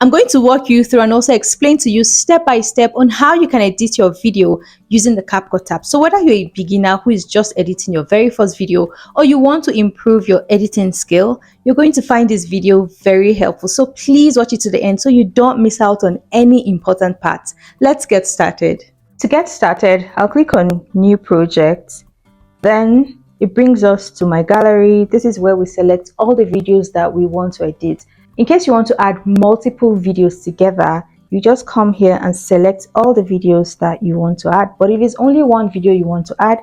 I'm going to walk you through and also explain to you step by step on how you can edit your video using the CapCut app. So whether you're a beginner who is just editing your very first video or you want to improve your editing skill, you're going to find this video very helpful. So please watch it to the end so you don't miss out on any important parts. Let's get started. To get started, I'll click on New Project. Then it brings us to my gallery. This is where we select all the videos that we want to edit. In case you want to add multiple videos together, you just come here and select all the videos that you want to add. But if it's only one video you want to add,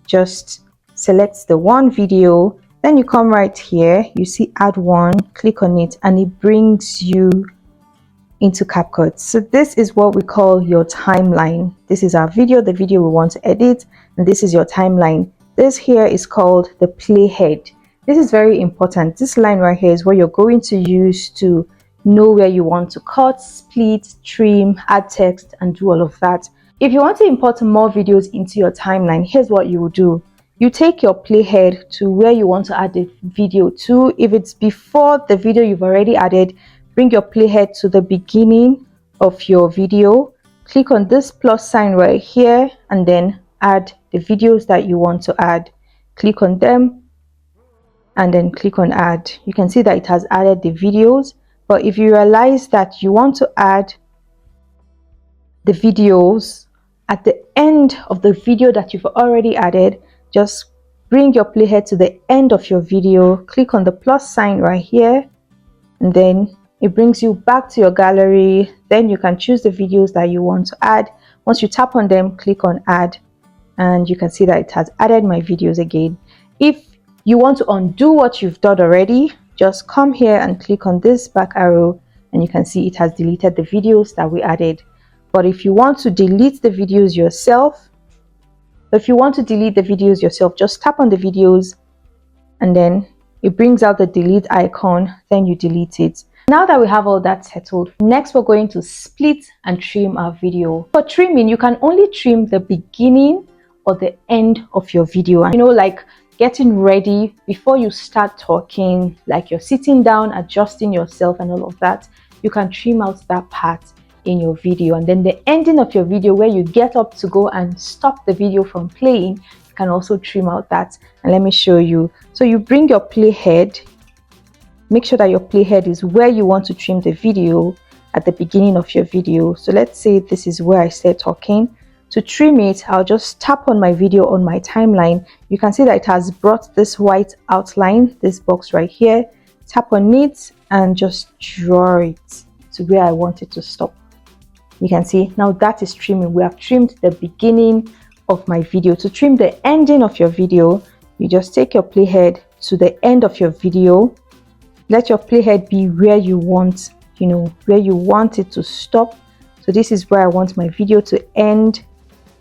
just select the one video. Then you come right here, you see add one, click on it, and it brings you into CapCut. So this is what we call your timeline. This is our video, the video we want to edit, and this is your timeline. This here is called the playhead. This is very important. This line right here is what you're going to use to know where you want to cut, split, trim, add text, and do all of that. If you want to import more videos into your timeline, here's what you will do. You take your playhead to where you want to add the video to. If it's before the video you've already added, bring your playhead to the beginning of your video. Click on this plus sign right here and then add the videos that you want to add. Click on them and then click on add. You can see that it has added the videos, but if you realize that you want to add the videos at the end of the video that you've already added, just bring your playhead to the end of your video, click on the plus sign right here, and then it brings you back to your gallery. Then you can choose the videos that you want to add. Once you tap on them, click on add, and you can see that it has added my videos again. If you want to undo what you've done already, just come here and click on this back arrow and you can see it has deleted the videos that we added. But if you want to delete the videos yourself, just tap on the videos and then it brings out the delete icon, then you delete it. Now that we have all that settled, next we're going to split and trim our video. For trimming, you can only trim the beginning or the end of your video. And like getting ready before you start talking, like you're sitting down, adjusting yourself and all of that, you can trim out that part in your video. And then the ending of your video where you get up to go and stop the video from playing, you can also trim out that. And let me show you. So you bring your playhead, make sure that your playhead is where you want to trim the video at the beginning of your video. So let's say this is where I start talking. To trim it, I'll just tap on my video on my timeline. You can see that it has brought this white outline, this box right here. Tap on it and just draw it to where I want it to stop. You can see now that is trimming. We have trimmed the beginning of my video. To trim the ending of your video, you just take your playhead to the end of your video. Let your playhead be where you want, where you want it to stop. So this is where I want my video to end.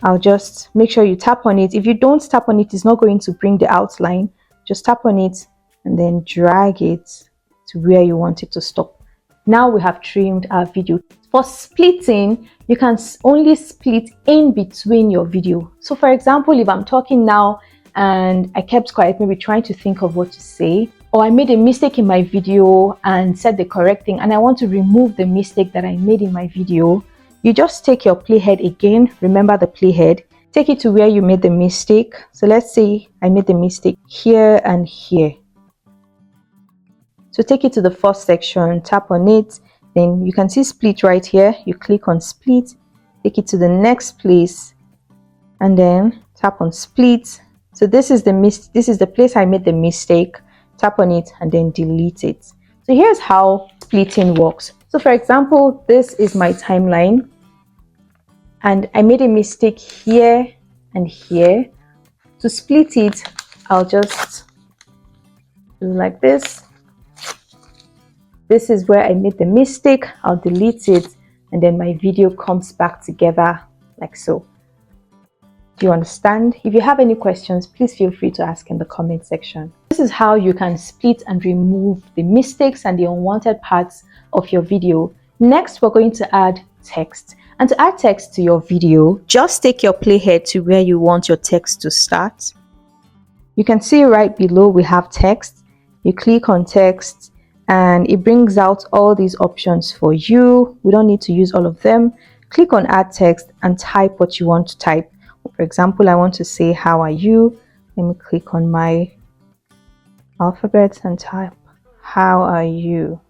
I'll just make sure you tap on it. If you don't tap on it, it's not going to bring the outline. Just tap on it and then drag it to where you want it to stop. Now we have trimmed our video. For splitting, you can only split in between your video. So for example, if I'm talking now and I kept quiet, maybe trying to think of what to say, or I made a mistake in my video and said the correct thing, and I want to remove the mistake that I made in my video, you just take your playhead again, remember the playhead, take it to where you made the mistake. So let's say I made the mistake here and here. So take it to the first section, tap on it, then you can see split right here. You click on split, take it to the next place, and then tap on split. So this is the place I made the mistake. Tap on it and then delete it. So here's how splitting works. So for example, this is my timeline and I made a mistake here and here. To split it, I'll just do like this. This is where I made the mistake. I'll delete it and then my video comes back together like so. Do you understand? If you have any questions, please feel free to ask in the comment section. This is how you can split and remove the mistakes and the unwanted parts of your video. Next, we're going to add text. And to add text to your video, just take your playhead to where you want your text to start. You can see right below we have text. You click on text and it brings out all these options for you. We don't need to use all of them. Click on add text and type what you want to type. For example, I want to say how are you. Let me click on my alphabets and type how are you.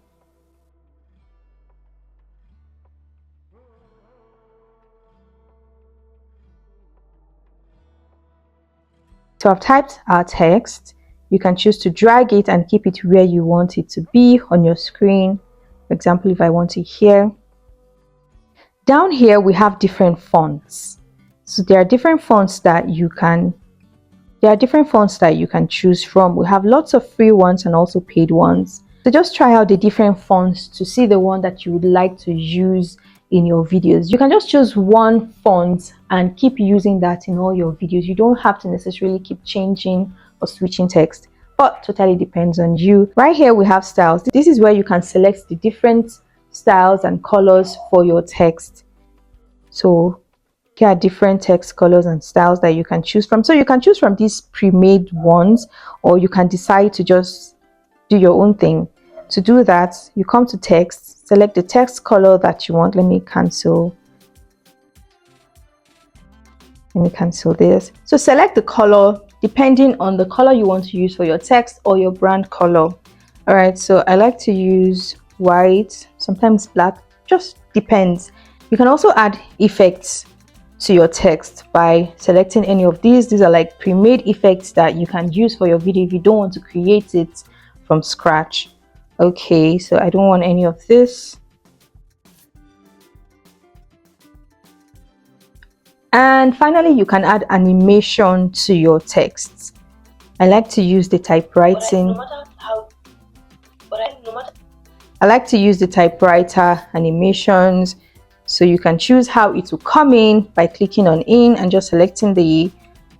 So I've typed our text. You can choose to drag it and keep it where you want it to be on your screen. For example, if I want it here. Down here, we have different fonts. So there are different fonts that you can choose from. We have lots of free ones and also paid ones. So just try out the different fonts to see the one that you would like to use in your videos. You can just choose one font and keep using that in all your videos. You don't have to necessarily keep changing or switching text, but totally depends on you. Right here we have styles. This is where you can select the different styles and colors for your text. So here are different text colors and styles that you can choose from. So you can choose from these pre-made ones, or you can decide to just do your own thing. To do that, you come to text, select the text color that you want. Let me cancel this. So select the color depending on the color you want to use for your text or your brand color. All right, so I like to use white, sometimes black, just depends. You can also add effects to your text by selecting any of these. These are like pre-made effects that you can use for your video if you don't want to create it from scratch. Okay, so I don't want any of this. And finally, you can add animation to your text. I like to use the typewriting. I like to use the typewriter animations. So you can choose how it will come in by clicking on in and just selecting the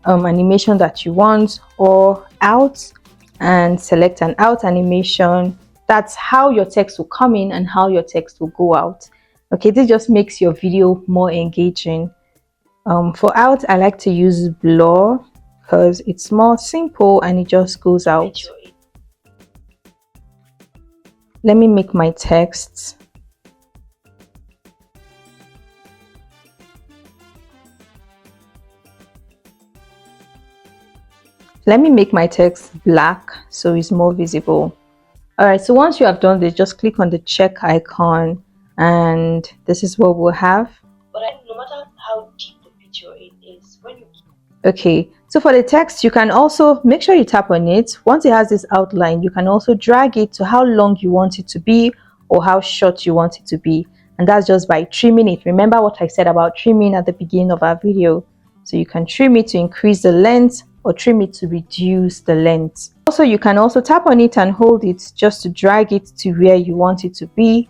animation that you want, or out and select an out animation. That's how your text will come in and how your text will go out. Okay, this just makes your video more engaging. For out, I like to use blur because it's more simple and it just goes out. Let me make my text. Let me make my text black so it's more visible. All right, so once you have done this, just click on the check icon and this is what we'll have. But no matter how deep the picture is, when you... Okay, so for the text, you can also make sure you tap on it. Once it has this outline, you can also drag it to how long you want it to be or how short you want it to be. And that's just by trimming it. Remember what I said about trimming at the beginning of our video. So you can trim it to increase the length or trim it to reduce the length. Also, you can also tap on it and hold it just to drag it to where you want it to be.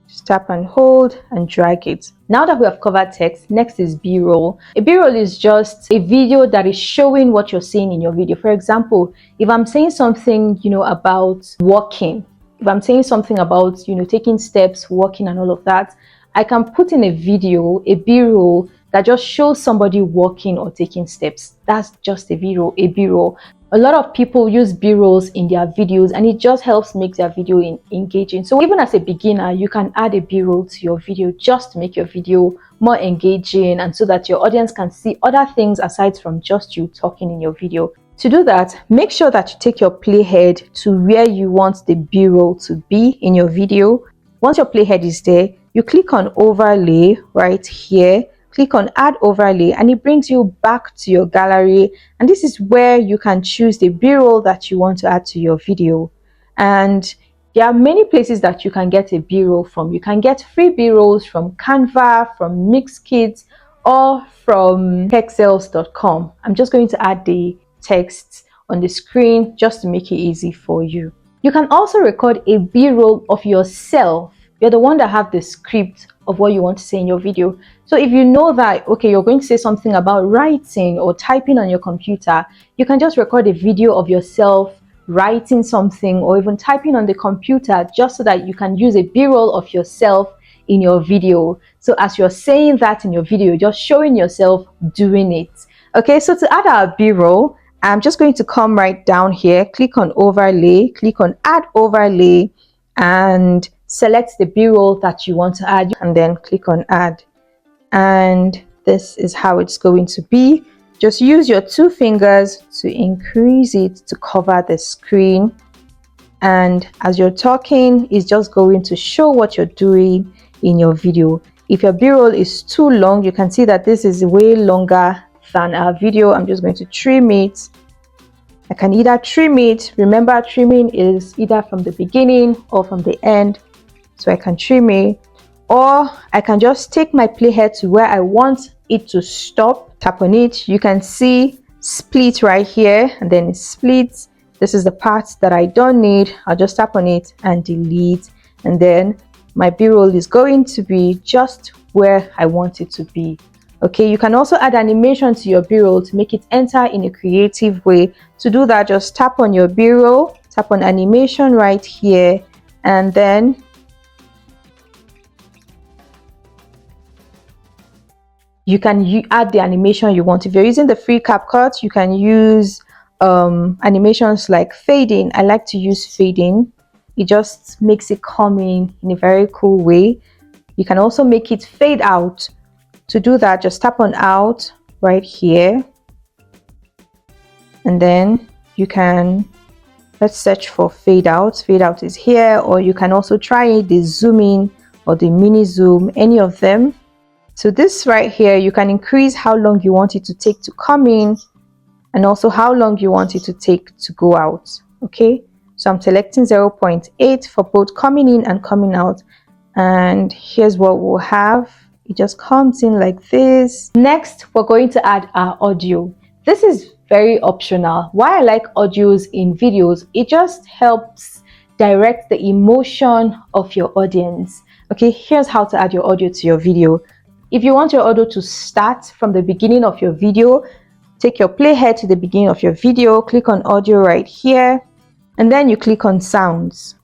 Just tap and hold and drag it. Now that we have covered text, next is B-roll. A B-roll is just a video that is showing what you're saying in your video. For example, if I'm saying something, about walking, if I'm saying something about, taking steps, walking and all of that, I can put in a video, a B-roll that just shows somebody walking or taking steps. That's just a B-roll. A lot of people use B-rolls in their videos and it just helps make their video engaging. So even as a beginner, you can add a B-roll to your video just to make your video more engaging and so that your audience can see other things aside from just you talking in your video. To do that, make sure that you take your playhead to where you want the B-roll to be in your video. Once your playhead is there, you click on overlay right here. Click on add overlay and it brings you back to your gallery, and this is where you can choose the B-roll that you want to add to your video. And there are many places that you can get a B-roll from. You can get free B-rolls from Canva, from Mixkit, or from pexels.com. I'm just going to add the text on the screen just to make it easy for you. You can also record a B-roll of yourself. You're the one that have the script of what you want to say in your video. So if you know that, okay, you're going to say something about writing or typing on your computer, you can just record a video of yourself writing something or even typing on the computer just so that you can use a B-roll of yourself in your video. So as you're saying that in your video, just showing yourself doing it. Okay, so to add our B-roll, I'm just going to come right down here, click on overlay, click on add overlay, and select the b-roll that you want to add, and then click on add. And this is how it's going to be. Just use your 2 fingers to increase it to cover the screen, and as you're talking, it's just going to show what you're doing in your video. If your b-roll is too long, you can see that this is way longer than our video. I'm just going to trim it. I can either trim it, remember trimming is either from the beginning or from the end, so I can trim it, or I can just take my playhead to where I want it to stop, tap on it. You can see split right here, and then it splits. This is the part that I don't need. I'll just tap on it and delete, and then my b-roll is going to be just where I want it to be. Okay, you can also add animation to your b-roll to make it enter in a creative way. To do that, just tap on your b-roll, tap on animation right here, and then you can add the animation you want. If you're using the free CapCut, you can use animations like fading. I like to use fading. It just makes it come in a very cool way. You can also make it fade out. To do that, just tap on out right here, and then you can, let's search for fade out. Fade out is here, or you can also try the zoom in or the mini zoom, any of them. So this right here, you can increase how long you want it to take to come in, and also how long you want it to take to go out. Okay, so I'm selecting 0.8 for both coming in and coming out, and here's what we'll have. It just comes in like this. Next, we're going to add our audio. This is very optional. Why I like audios in videos, it just helps direct the emotion of your audience. Okay, here's how to add your audio to your video. If you want your audio to start from the beginning of your video, take your playhead to the beginning of your video, click on audio right here, and then you click on sounds.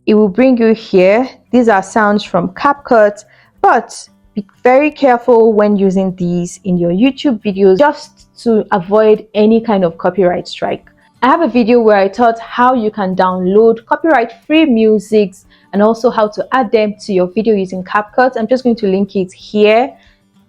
It will bring you here. These are sounds from CapCut, but be very careful when using these in your YouTube videos, just to avoid any kind of copyright strike. I have a video where I taught how you can download copyright-free musics and also how to add them to your video using CapCut. I'm just going to link it here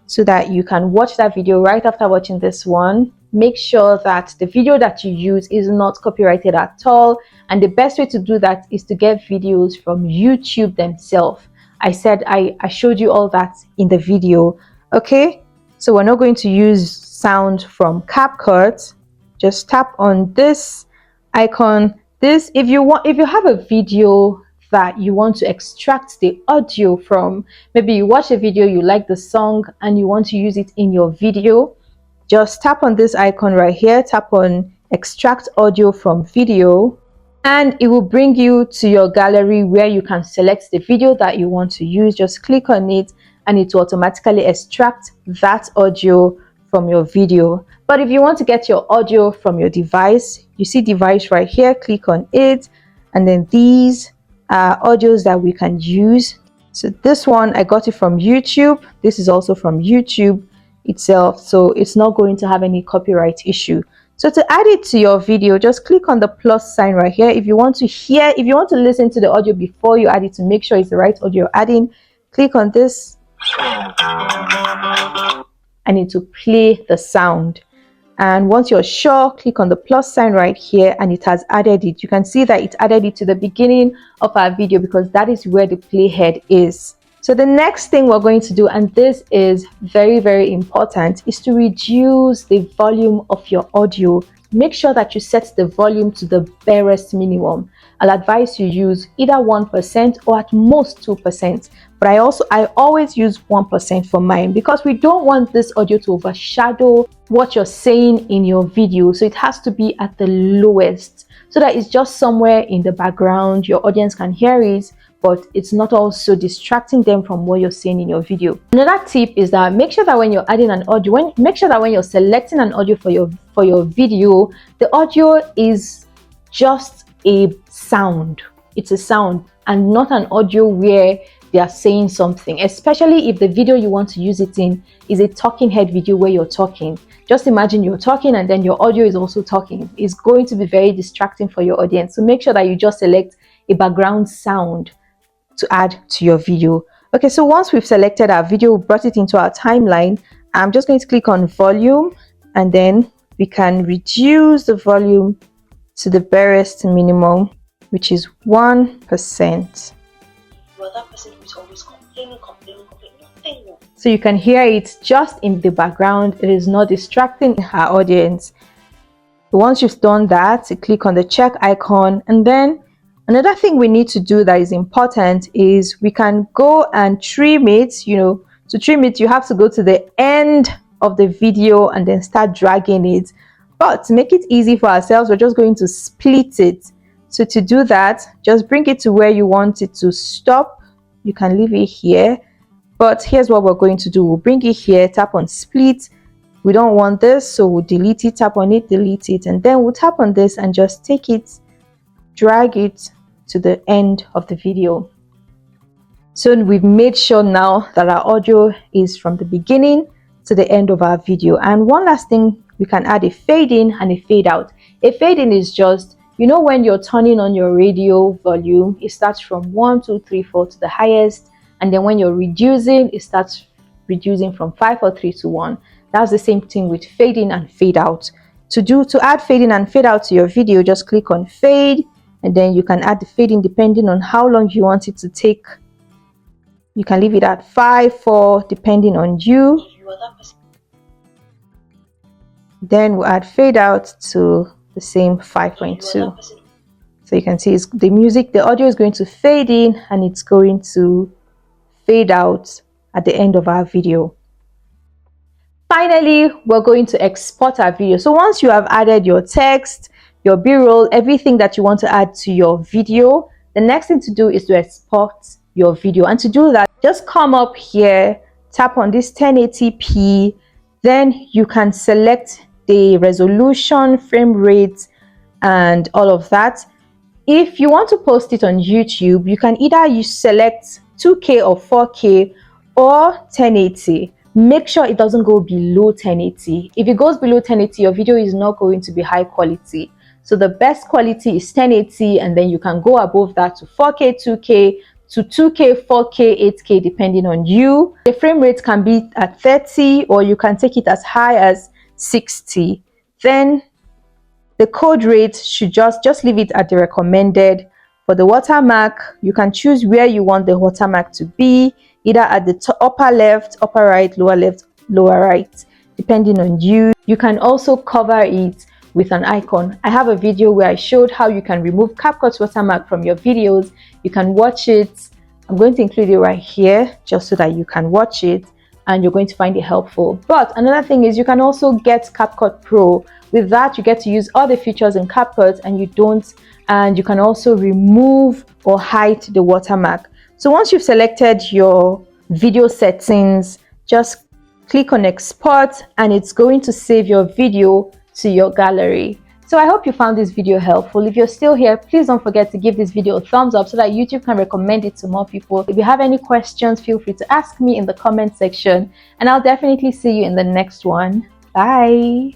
so that you can watch that video right after watching this one. Make sure that the video that you use is not copyrighted at all, and the best way to do that is to get videos from YouTube themselves. I said I showed you all that in the video. Okay, so we're not going to use sound from CapCut. Just tap on this icon. This, if you have a video that you want to extract the audio from, maybe you watch a video, you like the song and you want to use it in your video, just tap on this icon right here, tap on extract audio from video, and it will bring you to your gallery where you can select the video that you want to use. Just click on it and it will automatically extract that audio from your video. But if you want to get your audio from your device, you see device right here, click on it, and then these are audios that we can use. So this one I got it from YouTube. This is also from YouTube itself, so it's not going to have any copyright issue. So to add it to your video, just click on the plus sign right here. If you want to listen to the audio before you add it to make sure it's the right audio you're adding, click on this and it will play the sound. And once you're sure, click on the plus sign right here and it has added it. You can see that it added it to the beginning of our video because that is where the playhead is. So the next thing we're going to do, and this is very, very important, is to reduce the volume of your audio. Make sure that you set the volume to the barest minimum. I'll advise you use either 1% or at most 2%. But I always use 1% for mine because we don't want this audio to overshadow what you're saying in your video. So it has to be at the lowest so that it's just somewhere in the background. Your audience can hear it, but it's not also distracting them from what you're saying in your video. Another tip is that make sure that when you're adding an audio, make sure that when you're selecting an audio for your video, the audio is just a sound. It's a sound and not an audio where they are saying something, especially if the video you want to use it in is a talking head video where you're talking. Just imagine you're talking and then your audio is also talking. It's going to be very distracting for your audience. So make sure that you just select a background sound to add to your video. Okay, so once we've selected our video, brought it into our timeline, I'm just going to click on volume, and then we can reduce the volume to the barest minimum, which is 1%. You are that person who is always complaining. So you can hear it just in the background. It is not distracting our audience. Once you've done that, you click on the check icon, and then another thing we need to do that is important is we can go and trim it. To trim it, you have to go to the end of the video and then start dragging it. But to make it easy for ourselves, we're just going to split it. So to do that, just bring it to where you want it to stop. You can leave it here. But here's what we're going to do. We'll bring it here, tap on split. We don't want this, so we'll delete it, tap on it, delete it. And then we'll tap on this and just take it, drag it to the end of the video. So we've made sure now that our audio is from the beginning to the end of our video. And one last thing, we can add a fade in and a fade out. A fade in is just, when you're turning on your radio volume, it starts from 1, 2, 3, 4 to the highest. And then when you're reducing, it starts reducing from 5, 4, 3, 2, 1. That's the same thing with fade in and fade out. To add fade in and fade out to your video, just click on fade, and then you can add the fade in depending on how long you want it to take. You can leave it at 5, 4, depending on you. Then we'll add fade out to the same 5.2. So you can see the audio is going to fade in and it's going to fade out at the end of our video. Finally, we're going to export our video. So once you have added your text, your b-roll, everything that you want to add to your video, the next thing to do is to export your video. And to do that, just come up here, tap on this 1080p, then you can select the resolution, frame rate, and all of that. If you want to post it on YouTube, you can either select 2K or 4K or 1080. Make sure it doesn't go below 1080. If it goes below 1080, your video is not going to be high quality. So the best quality is 1080, and then you can go above that to 4K, 2K, to 2K, 4K, 8K, depending on you. The frame rate can be at 30, or you can take it as high as 60. Then the code rate should just leave it at the recommended. For the watermark, you can choose where you want the watermark to be, either at the upper left, upper right, lower right, depending on you. You can also cover it with an icon. I have a video where I showed how you can remove CapCut watermark from your videos. You can watch it. I'm going to include it right here just so that you can watch it and you're going to find it helpful. But another thing is you can also get CapCut Pro. With that, you get to use all the features in CapCut and you can also remove or hide the watermark. So once you've selected your video settings, just click on export and it's going to save your video to your gallery. So I hope you found this video helpful. If you're still here, please don't forget to give this video a thumbs up so that YouTube can recommend it to more people. If you have any questions, feel free to ask me in the comment section and I'll definitely see you in the next one. Bye.